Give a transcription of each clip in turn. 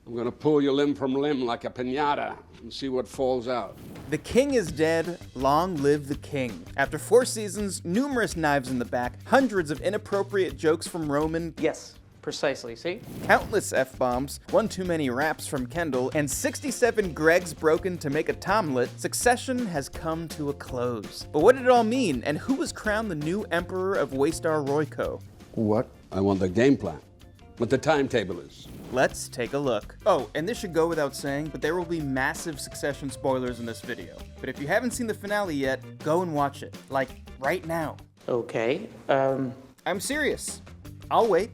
I'm gonna pull you limb from limb like a piñata and see what falls out. The king is dead, long live the king. After 4 seasons, numerous knives in the back, hundreds of inappropriate jokes from Roman, Yes, precisely, see? countless F-bombs, one too many raps from Kendall, and 67 Gregs broken to make a Tomlet, Succession has come to a close. But what did it all mean, and who was crowned the new emperor of Waystar Royco? What? I want the game plan. What the timetable is. Let's take a look. Oh, and this should go without saying, but there will be massive Succession spoilers in this video. But if you haven't seen the finale yet, go and watch it. Like, right now. Okay, I'm serious. I'll wait.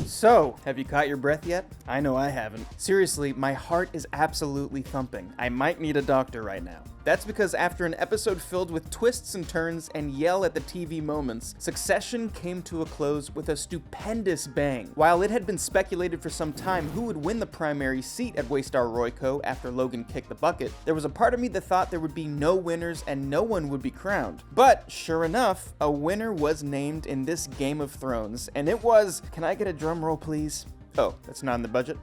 So, have you caught your breath yet? I know I haven't. Seriously, my heart is absolutely thumping. I might need a doctor right now. That's because after an episode filled with twists and turns and yell at the TV moments, Succession came to a close with a stupendous bang. While it had been speculated for some time who would win the primary seat at Waystar Royco after Logan kicked the bucket, there was a part of me that thought there would be no winners and no one would be crowned. But, sure enough, a winner was named in this Game of Thrones, and it was... Can I get a drum roll, please? Oh, that's not in the budget?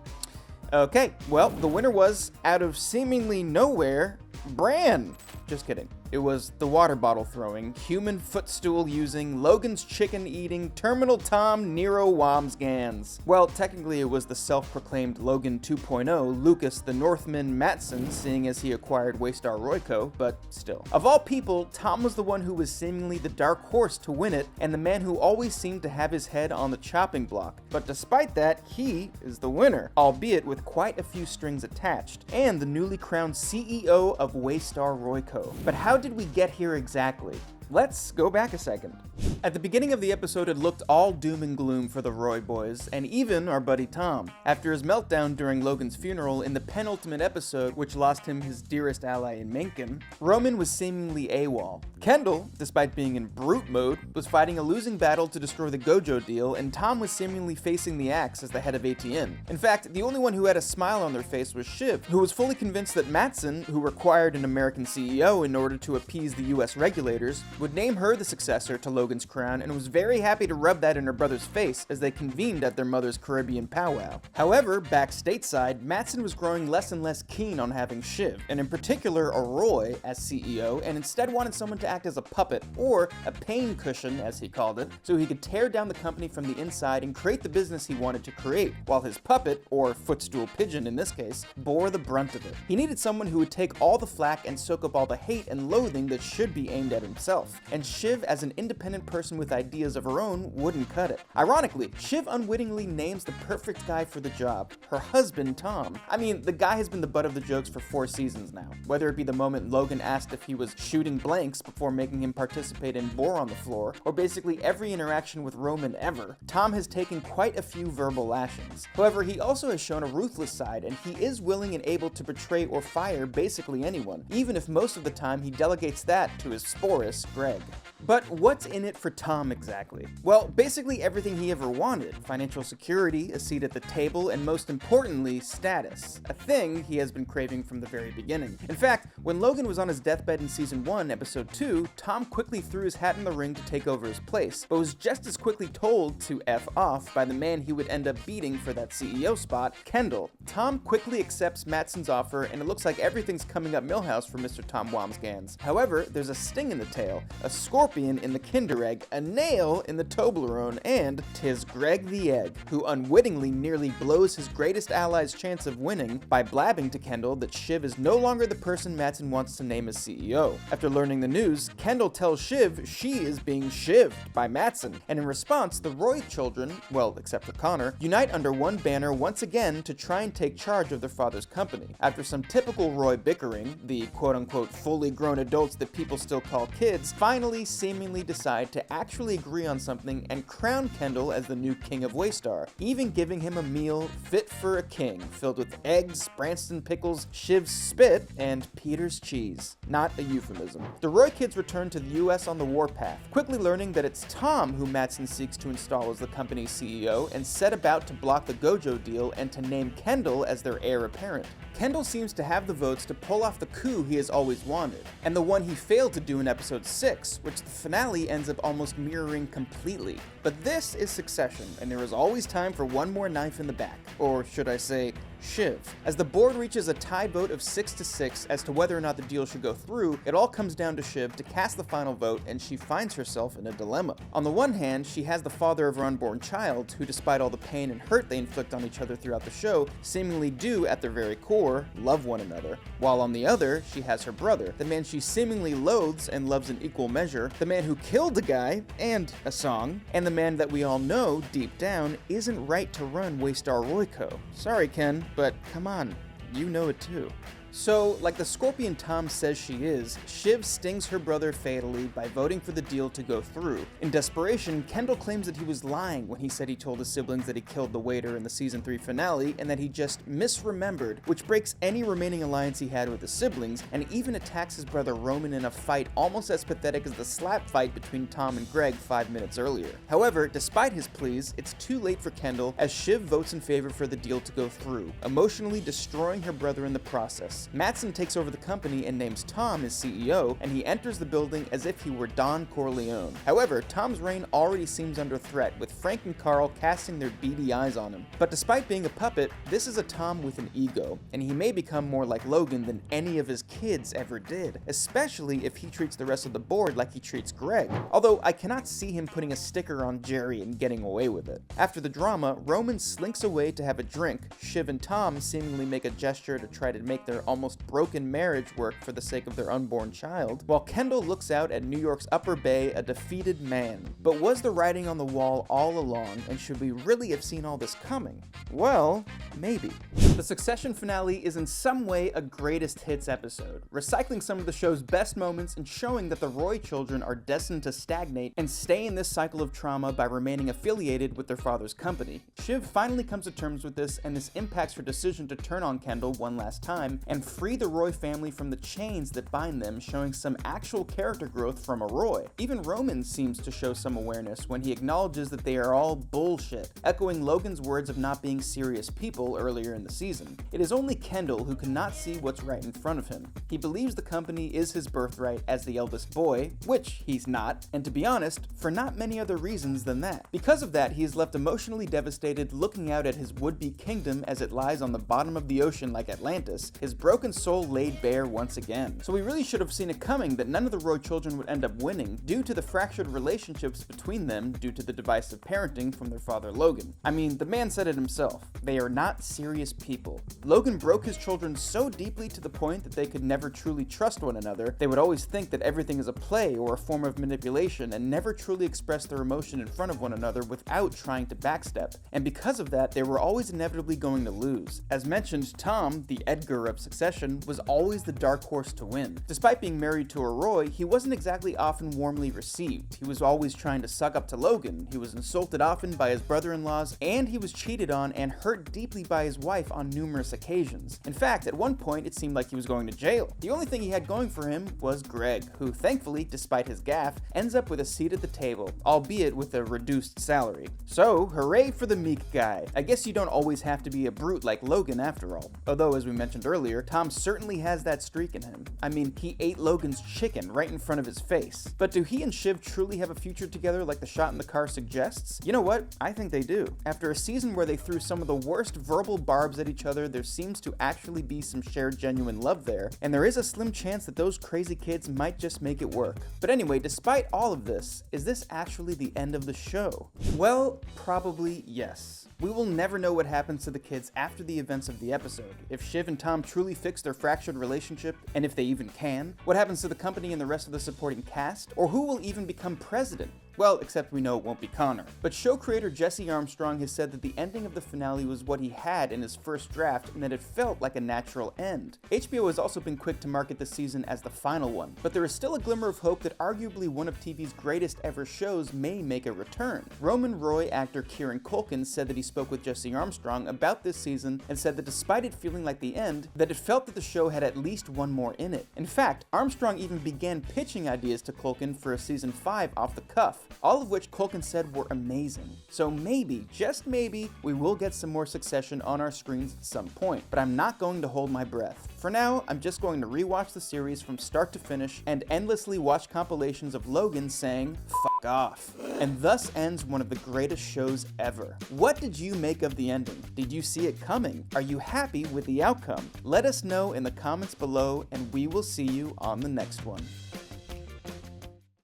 Okay, well, the winner was, out of seemingly nowhere, Bran. Just kidding. It was the water bottle throwing, human footstool using, Logan's chicken eating, Terminal Tom Nero Wamsgans. Well, technically it was the self-proclaimed Logan 2.0, Lucas the Northman Matson, seeing as he acquired Waystar Royco, but still. Of all people, Tom was the one who was seemingly the dark horse to win it, and the man who always seemed to have his head on the chopping block. But despite that, he is the winner, albeit with quite a few strings attached, and the newly crowned CEO of Waystar Royco. But how did we get here exactly? Let's go back a second. At the beginning of the episode, it looked all doom and gloom for the Roy boys, and even our buddy Tom. After his meltdown during Logan's funeral in the penultimate episode, which lost him his dearest ally in Mencken, Roman was seemingly AWOL. Kendall, despite being in brute mode, was fighting a losing battle to destroy the Gojo deal, and Tom was seemingly facing the axe as the head of ATN. In fact, the only one who had a smile on their face was Shiv, who was fully convinced that Matson, who required an American CEO in order to appease the US regulators, would name her the successor to Logan's crown, and was very happy to rub that in her brother's face as they convened at their mother's Caribbean powwow. However, back stateside, Matson was growing less and less keen on having Shiv, and in particular a Roy, as CEO, and instead wanted someone to act as a puppet, or a pain cushion, as he called it, so he could tear down the company from the inside and create the business he wanted to create, while his puppet, or footstool pigeon in this case, bore the brunt of it. He needed someone who would take all the flack and soak up all the hate and loathing that should be aimed at himself. And Shiv, as an independent person with ideas of her own, wouldn't cut it. Ironically, Shiv unwittingly names the perfect guy for the job, her husband Tom. I mean, the guy has been the butt of the jokes for 4 seasons now, whether it be the moment Logan asked if he was shooting blanks before making him participate in Boar on the Floor, or basically every interaction with Roman ever. Tom has taken quite a few verbal lashings. However, he also has shown a ruthless side, and he is willing and able to betray or fire basically anyone, even if most of the time he delegates that to his Sporus, Greg. But what's in it for Tom exactly? Well, basically everything he ever wanted. Financial security, a seat at the table, and most importantly, status. A thing he has been craving from the very beginning. In fact, when Logan was on his deathbed in Season 1, Episode 2, Tom quickly threw his hat in the ring to take over his place, but was just as quickly told to F off by the man he would end up beating for that CEO spot, Kendall. Tom quickly accepts Matson's offer, and it looks like everything's coming up Milhouse for Mr. Tom Wamsgans. However, there's a sting in the tail, a scorpion in the Kinder Egg, a nail in the Toblerone, and 'tis Greg the Egg, who unwittingly nearly blows his greatest ally's chance of winning by blabbing to Kendall that Shiv is no longer the person Matson wants to name as CEO. After learning the news, Kendall tells Shiv she is being shivved by Matson, and in response, the Roy children, well, except for Connor, unite under one banner once again to try and take charge of their father's company. After some typical Roy bickering, the quote-unquote fully grown adults that people still call kids finally seemingly decide to actually agree on something and crown Kendall as the new king of Waystar, even giving him a meal fit for a king, filled with eggs, Branston pickles, Shiv's spit, and Peter's cheese. Not a euphemism. The Roy kids return to the US on the warpath, quickly learning that it's Tom who Matson seeks to install as the company's CEO, and set about to block the Gojo deal and to name Kendall as their heir apparent. Kendall seems to have the votes to pull off the coup he has always wanted, and the one he failed to do in episode 6, which the finale ends up almost mirroring completely. But this is Succession, and there is always time for one more knife in the back. Or should I say, Shiv. As the board reaches a tie vote of 6-6 as to whether or not the deal should go through, it all comes down to Shiv to cast the final vote, and she finds herself in a dilemma. On the one hand, she has the father of her unborn child, who despite all the pain and hurt they inflict on each other throughout the show, seemingly do at their very core love one another. While on the other, she has her brother, the man she seemingly loathes and loves in equal measure, the man who killed a guy and a song, and the man that we all know deep down isn't right to run Waystar Royco. Sorry, Ken, but come on, you know it too. So, like the scorpion Tom says she is, Shiv stings her brother fatally by voting for the deal to go through. In desperation, Kendall claims that he was lying when he said he told his siblings that he killed the waiter in the season 3 finale and that he just misremembered, which breaks any remaining alliance he had with his siblings, and even attacks his brother Roman in a fight almost as pathetic as the slap fight between Tom and Greg 5 minutes earlier. However, despite his pleas, it's too late for Kendall as Shiv votes in favor for the deal to go through, emotionally destroying her brother in the process. Mattson takes over the company and names Tom as CEO, and he enters the building as if he were Don Corleone. However, Tom's reign already seems under threat, with Frank and Carl casting their beady eyes on him. But despite being a puppet, this is a Tom with an ego, and he may become more like Logan than any of his kids ever did, especially if he treats the rest of the board like he treats Greg. Although I cannot see him putting a sticker on Jerry and getting away with it. After the drama, Roman slinks away to have a drink. Shiv and Tom seemingly make a gesture to try to make their almost broken marriage work for the sake of their unborn child, while Kendall looks out at New York's Upper Bay a defeated man. But was the writing on the wall all along, and should we really have seen all this coming? Well, maybe. The Succession finale is in some way a greatest hits episode, recycling some of the show's best moments and showing that the Roy children are destined to stagnate and stay in this cycle of trauma by remaining affiliated with their father's company. Shiv finally comes to terms with this, and this impacts her decision to turn on Kendall one last time and free the Roy family from the chains that bind them, showing some actual character growth from a Roy. Even Roman seems to show some awareness when he acknowledges that they are all bullshit, echoing Logan's words of not being serious people earlier in the season. It is only Kendall who cannot see what's right in front of him. He believes the company is his birthright as the eldest boy, which he's not, and to be honest, for not many other reasons than that. Because of that, he is left emotionally devastated looking out at his would-be kingdom as it lies on the bottom of the ocean like Atlantis, his broken soul laid bare once again. So we really should have seen it coming that none of the Roy children would end up winning due to the fractured relationships between them due to the divisive parenting from their father Logan. I mean, the man said it himself. They are not serious people. Logan broke his children so deeply to the point that they could never truly trust one another. They would always think that everything is a play or a form of manipulation and never truly express their emotion in front of one another without trying to backstep. And because of that, they were always inevitably going to lose. As mentioned, Tom, the Edgar of Succession, was always the dark horse to win. Despite being married to a Roy, he wasn't exactly often warmly received. He was always trying to suck up to Logan, he was insulted often by his brother-in-laws, and he was cheated on and hurt deeply by his wife on numerous occasions. In fact, at one point it seemed like he was going to jail. The only thing he had going for him was Greg, who thankfully, despite his gaffe, ends up with a seat at the table, albeit with a reduced salary. So, hooray for the meek guy. I guess you don't always have to be a brute like Logan after all. Although, as we mentioned earlier, Tom certainly has that streak in him. I mean, he ate Logan's chicken right in front of his face. But do he and Shiv truly have a future together like the shot in the car suggests? You know what? I think they do. After a season where they threw some of the worst verbal barbs at each other, there seems to actually be some shared genuine love there, and there is a slim chance that those crazy kids might just make it work. But anyway, despite all of this, is this actually the end of the show? Well, probably yes. We will never know what happens to the kids after the events of the episode, if Shiv and Tom truly fix their fractured relationship, and if they even can, what happens to the company and the rest of the supporting cast, or who will even become president. Well, except we know it won't be Connor. But show creator Jesse Armstrong has said that the ending of the finale was what he had in his first draft and that it felt like a natural end. HBO has also been quick to market this season as the final one, but there is still a glimmer of hope that arguably one of TV's greatest ever shows may make a return. Roman Roy actor Kieran Culkin said that he spoke with Jesse Armstrong about this season and said that despite it feeling like the end, that it felt that the show had at least one more in it. In fact, Armstrong even began pitching ideas to Culkin for a season 5 off the cuff, all of which Culkin said were amazing. So maybe, just maybe, we will get some more Succession on our screens at some point, but I'm not going to hold my breath. For now, I'm just going to rewatch the series from start to finish and endlessly watch compilations of Logan saying, "Fuck fuck off. And thus ends one of the greatest shows ever. What did you make of the ending? Did you see it coming? Are you happy with the outcome? Let us know in the comments below, and we will see you on the next one.